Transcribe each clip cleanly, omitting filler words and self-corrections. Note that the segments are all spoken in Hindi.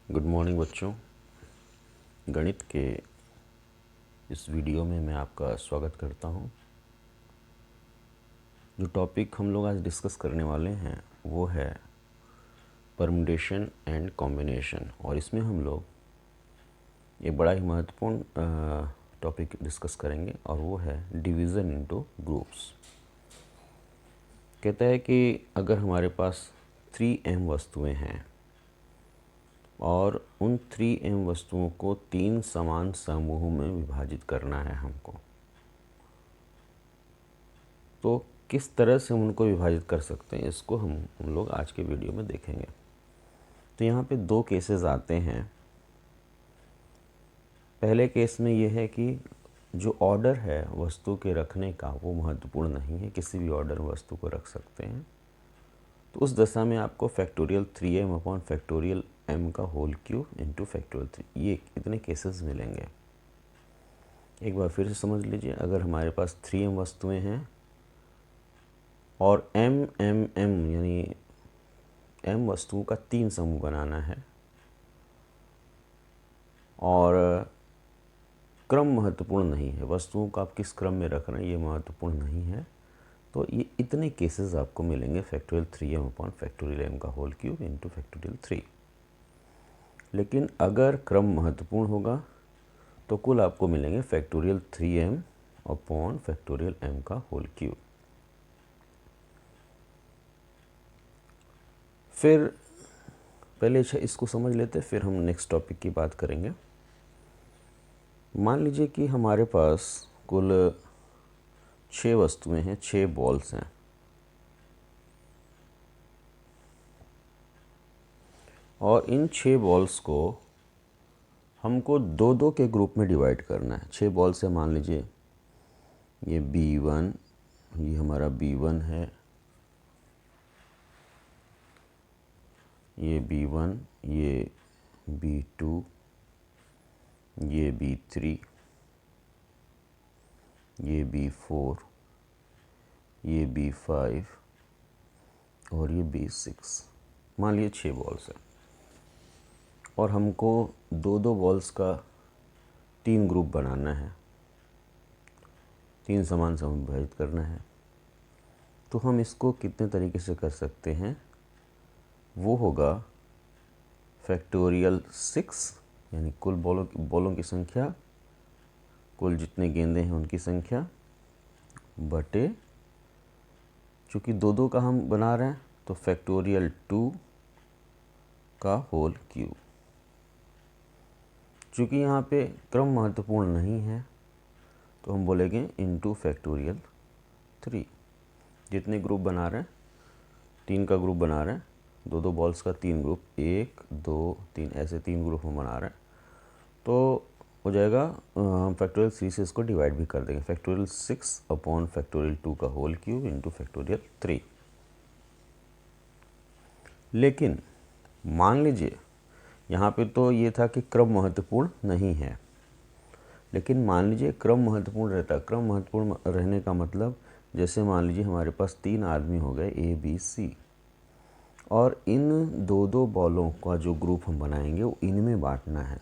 गुड मॉर्निंग बच्चों। गणित के इस वीडियो में मैं आपका स्वागत करता हूं। जो टॉपिक हम लोग आज डिस्कस करने वाले हैं वो है परम्यूटेशन एंड कॉम्बिनेशन, और इसमें हम लोग एक बड़ा ही महत्वपूर्ण टॉपिक डिस्कस करेंगे और वो है डिवीज़न इनटू ग्रुप्स। कहता है कि अगर हमारे पास 3m वस्तुएं हैं और उन 3m वस्तुओं को 3 समान समूहों में विभाजित करना है हमको, तो किस तरह से हम उनको विभाजित कर सकते हैं, इसको हम लोग आज के वीडियो में देखेंगे। तो यहाँ पे 2 केसेस आते हैं। पहले केस में ये है कि जो ऑर्डर है वस्तु के रखने का वो महत्वपूर्ण नहीं है, किसी भी ऑर्डर में वस्तु को रख सकते हैं। तो उस दशा में आपको factorial 3m upon factorial m का होल क्यूब इंटू फैक्टोरियल 3, ये इतने केसेस मिलेंगे। एक बार फिर से समझ लीजिए, अगर हमारे पास 3m वस्तुएं हैं और m यानी m वस्तुओं का 3 समूह बनाना है और क्रम महत्वपूर्ण नहीं है, वस्तुओं को आप किस क्रम में रख रहे हैं ये महत्वपूर्ण नहीं है, तो ये इतने केसेस आपको मिलेंगे factorial 3m upon factorial m का होल क्यूब इंटू फैक्टोरियल 3। लेकिन अगर क्रम महत्वपूर्ण होगा तो कुल आपको मिलेंगे factorial 3m upon factorial m का होल क्यूब। फिर पहले इसको समझ लेते, फिर हम नेक्स्ट टॉपिक की बात करेंगे। मान लीजिए कि हमारे पास कुल 6 वस्तुएं हैं, 6 बॉल्स हैं, और इन 6 बॉल्स को हमको 2-2 के ग्रुप में डिवाइड करना है। 6 बॉल्स है, मान लीजिए ये B1, ये हमारा B1 है, ये B1, ये B2, ये B3, ये B4, ये B5 और ये B6। मान लीजिए 6 बॉल्स है और हमको 2-2 बॉल्स का 3 ग्रुप बनाना है, 3 समान समूह विभाजित करना है। तो हम इसको कितने तरीके से कर सकते हैं, वो होगा फैक्टोरियल 6 यानी कुल बॉलों की संख्या, कुल जितने गेंदे हैं उनकी संख्या बटे, चूँकि 2-2 का हम बना रहे हैं तो फैक्टोरियल 2 का होल क्यूब। चूँकि यहाँ पे क्रम महत्वपूर्ण नहीं है तो हम बोलेंगे इंटू फैक्टोरियल 3। जितने ग्रुप बना रहे हैं, 3 का ग्रुप बना रहे हैं, 2-2 बॉल्स का 3 ग्रुप, 1 2 3 ऐसे 3 ग्रुप हम बना रहे हैं, तो हो जाएगा हम फैक्टोरियल 3 से इसको डिवाइड भी कर देंगे, फैक्टोरियल 6 अपॉन फैक्टोरियल 2 का होल क्यूब इंटू फैक्टोरियल 3। लेकिन मान लीजिए यहाँ पे तो ये था कि क्रम महत्वपूर्ण नहीं है, लेकिन मान लीजिए क्रम महत्वपूर्ण रहता। क्रम महत्वपूर्ण रहने का मतलब, जैसे मान लीजिए हमारे पास 3 आदमी हो गए A B C, और इन 2-2 बॉलों का जो ग्रुप हम बनाएंगे वो इनमें बांटना है।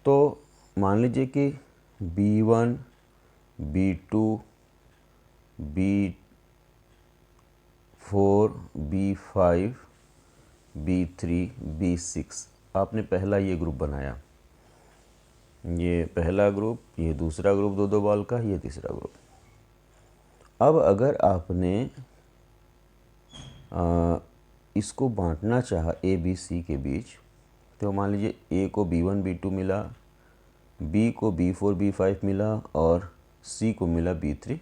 तो मान लीजिए कि B1, B2, B4, B5, B3, B6, आपने पहला ये ग्रुप बनाया, ये पहला ग्रुप, ये दूसरा ग्रुप 2-2 बॉल का, ये तीसरा ग्रुप। अब अगर आपने इसको बांटना चाहा A B C के बीच, तो मान लीजिए A को B1 B2 मिला, B को B4 B5 मिला और C को मिला B3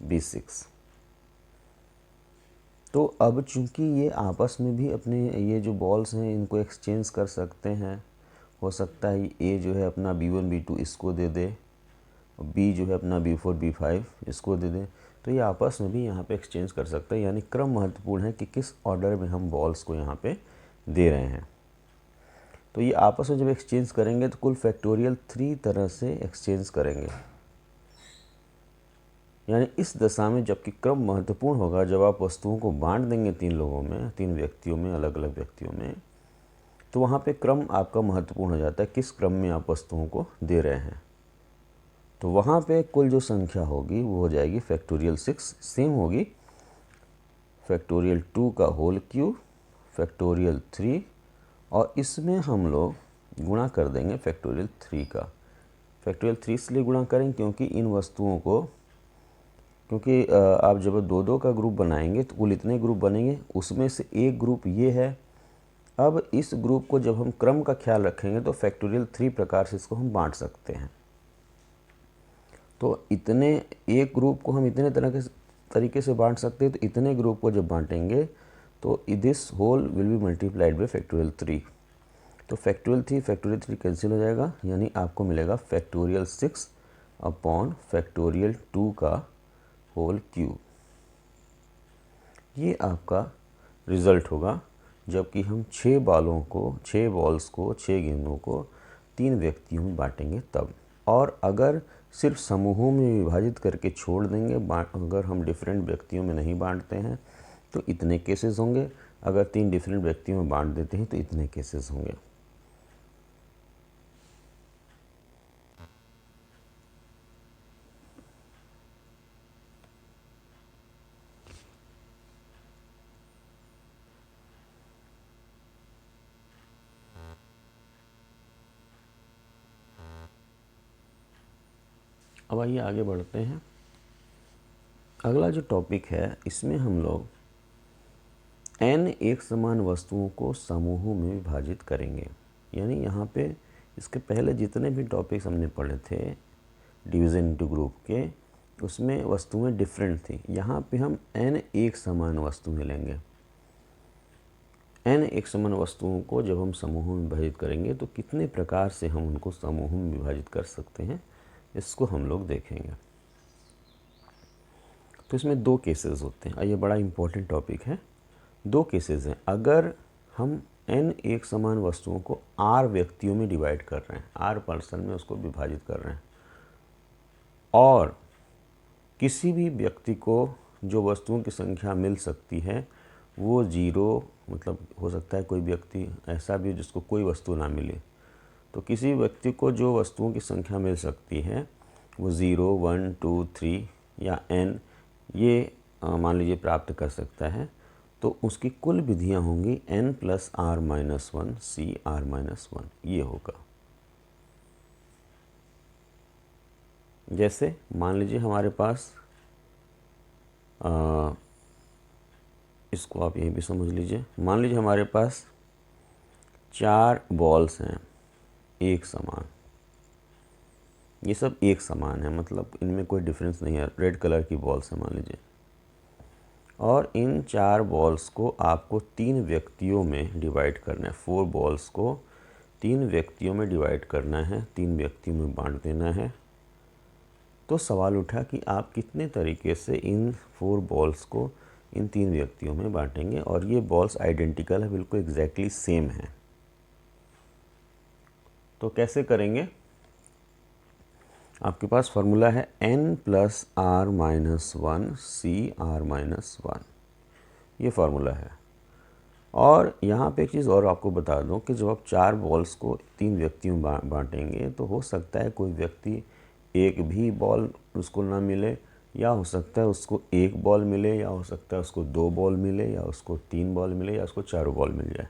B6। तो अब चूंकि ये आपस में भी अपने ये जो बॉल्स हैं इनको एक्सचेंज कर सकते हैं, हो सकता है A जो है अपना B1 B2 इसको दे दे, B जो है अपना B4 B5 इसको दे दे, तो ये आपस में भी यहाँ पे एक्सचेंज कर सकते हैं। यानी क्रम महत्वपूर्ण है कि किस ऑर्डर में हम बॉल्स को यहाँ पे दे रहे हैं। तो ये आपस में जब एक्सचेंज करेंगे तो कुल फैक्टोरियल 3 तरह से एक्सचेंज करेंगे। यानी इस दशा में जबकि क्रम महत्वपूर्ण होगा, जब आप वस्तुओं को बांट देंगे 3 लोगों में, 3 व्यक्तियों में, अलग अलग व्यक्तियों में, तो वहाँ पे क्रम आपका महत्वपूर्ण हो जाता है, किस क्रम में आप वस्तुओं को दे रहे हैं। तो वहाँ पे कुल जो संख्या होगी वो हो जाएगी फैक्टोरियल 6, सेम होगी फैक्टोरियल 2 का होल क्यूब, फैक्टोरियल 3, और इसमें हम लोग गुणा कर देंगे फैक्टोरियल 3 का। फैक्टोरियल 3 इसलिए गुणा करेंगे क्योंकि इन वस्तुओं को, क्योंकि आप जब दो दो का ग्रुप बनाएंगे तो कुल इतने ग्रुप बनेंगे, उसमें से एक ग्रुप ये है। अब इस ग्रुप को जब हम क्रम का ख्याल रखेंगे तो फैक्टोरियल 3 प्रकार से इसको हम बांट सकते हैं। तो इतने एक ग्रुप को हम इतने तरीके से बांट सकते हैं, तो इतने ग्रुप को जब बांटेंगे तो this whole will be multiplied by factorial 3। तो फैक्टोरियल 3 कैंसिल हो जाएगा, यानी आपको मिलेगा फैक्टोरियल 6 अपॉन फैक्टोरियल 2 का होल क्यूब। ये आपका रिज़ल्ट होगा जबकि हम 6 बॉल्स को 6 गेंदों को 3 व्यक्तियों में बांटेंगे तब। और अगर सिर्फ समूहों में विभाजित करके छोड़ देंगे, अगर हम डिफरेंट व्यक्तियों में नहीं बांटते हैं तो इतने केसेस होंगे, अगर 3 डिफरेंट व्यक्तियों में बांट देते हैं तो इतने केसेस होंगे। अब आइए आगे बढ़ते हैं। अगला जो टॉपिक है इसमें हम लोग n एक समान वस्तुओं को समूहों में विभाजित करेंगे। यानी यहाँ पे इसके पहले जितने भी टॉपिक्स हमने पढ़े थे डिवीज़न इनटू ग्रुप के, उसमें वस्तुएं डिफरेंट थी। यहाँ पे हम n एक समान वस्तुएं लेंगे। n एक समान वस्तुओं को जब हम समूहों में विभाजित करेंगे तो कितने प्रकार से हम उनको समूहों में विभाजित कर सकते हैं, इसको हम लोग देखेंगे। तो इसमें 2 केसेस होते हैं, और ये बड़ा इम्पोर्टेंट टॉपिक है। 2 केसेस हैं। अगर हम n एक समान वस्तुओं को r व्यक्तियों में डिवाइड कर रहे हैं, r पर्सन में उसको विभाजित कर रहे हैं, और किसी भी व्यक्ति को जो वस्तुओं की संख्या मिल सकती है वो 0, मतलब हो सकता है कोई व्यक्ति ऐसा भी जिसको कोई वस्तु ना मिले, तो किसी व्यक्ति को जो वस्तुओं की संख्या मिल सकती है वो 0, 1, 2, 3 या n ये मान लीजिए प्राप्त कर सकता है। तो उसकी कुल विधियां होंगी n plus r minus 1 c r minus 1, ये होगा। जैसे मान लीजिए हमारे पास इसको आप यहीं भी समझ लीजिए, मान लीजिए हमारे पास 4 बॉल्स हैं एक समान, ये सब एक समान है, मतलब इनमें कोई डिफरेंस नहीं है, रेड कलर की बॉल्स हैं मान लीजिए। और इन 4 बॉल्स को आपको 3 व्यक्तियों में डिवाइड करना है। 4 बॉल्स को 3 व्यक्तियों में डिवाइड करना है, 3 व्यक्तियों में बांट देना है। तो सवाल उठा कि आप कितने तरीके से इन 4 बॉल्स को इन 3 व्यक्तियों में बांटेंगे, और ये बॉल्स आइडेंटिकल है, बिल्कुल एग्जैक्टली सेम है। तो कैसे करेंगे? आपके पास फॉर्मूला है n plus r minus 1 c r minus 1, ये फार्मूला है। और यहाँ पे एक चीज़ और आपको बता दूँ कि जब आप 4 बॉल्स को 3 व्यक्तियों में बांटेंगे तो हो सकता है कोई व्यक्ति एक भी बॉल उसको ना मिले, या हो सकता है उसको 1 बॉल मिले, या हो सकता है उसको 2 बॉल मिले, या उसको 3 बॉल मिले, या उसको 4 बॉल मिल जाए।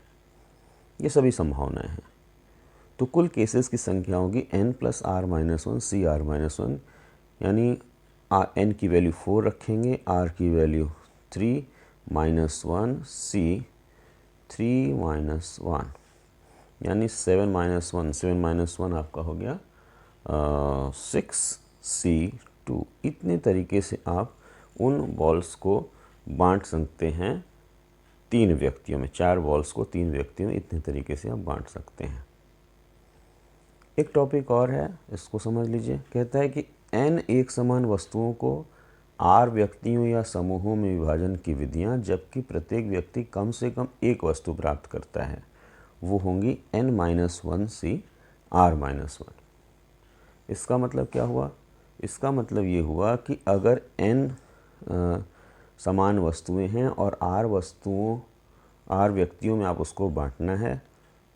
ये सभी संभावनाएं हैं। तो कुल केसेस की संख्या होगी n plus r minus 1 c r minus 1, यानी n की वैल्यू 4 रखेंगे, r की वैल्यू 3 माइनस 1 c 3 माइनस 1, यानी 7 माइनस 1 आपका हो गया 6 c 2। इतने तरीके से आप उन बॉल्स को बांट सकते हैं 3 व्यक्तियों में। 4 बॉल्स को 3 व्यक्तियों में इतने तरीके से आप बांट सकते हैं। एक टॉपिक और है, इसको समझ लीजिए। कहता है कि n एक समान वस्तुओं को r व्यक्तियों या समूहों में विभाजन की विधियां, जबकि प्रत्येक व्यक्ति कम से कम एक वस्तु प्राप्त करता है, वो होंगी n minus 1 c r minus 1। इसका मतलब क्या हुआ? इसका मतलब ये हुआ कि अगर n समान वस्तुएं हैं और r व्यक्तियों में आप उसको बांटना है,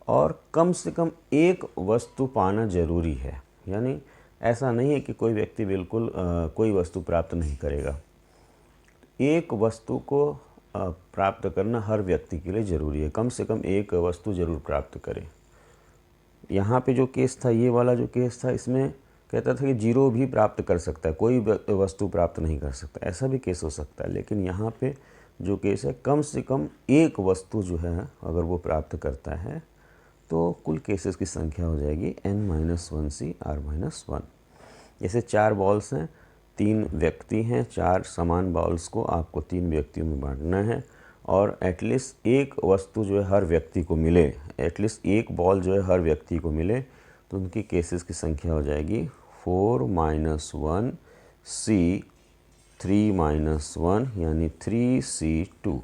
और कम से कम एक वस्तु पाना जरूरी है। यानी ऐसा नहीं है कि कोई व्यक्ति बिल्कुल कोई वस्तु प्राप्त नहीं करेगा। एक वस्तु को प्राप्त करना हर व्यक्ति के लिए ज़रूरी है, कम से कम एक वस्तु ज़रूर प्राप्त करें। यहाँ पे जो केस था, ये वाला जो केस था, इसमें कहता था कि जीरो भी प्राप्त कर सकता है, कोई वस्तु प्राप्त नहीं कर सकता, ऐसा भी केस हो सकता है। लेकिन यहाँ पे जो केस है, कम से कम एक वस्तु जो है अगर वो प्राप्त करता है तो कुल केसेस की संख्या हो जाएगी n-1 CR-1। जैसे 4 बॉल्स हैं, 3 व्यक्ति हैं, 4 समान बॉल्स को आपको 3 व्यक्तियों में बांटना है और एटलीस्ट एक वस्तु जो है हर व्यक्ति को मिले, एटलीस्ट एक बॉल जो है हर व्यक्ति को मिले, तो उनकी केसेस की संख्या हो जाएगी 4-1 C3-1 यानी 3C2।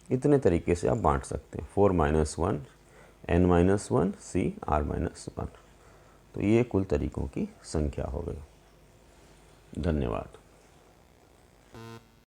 इतने तरीके से आप बांट सकते हैं, 4-1 n-1 CR-1। तो ये कुल तरीकों की संख्या हो गई। धन्यवाद।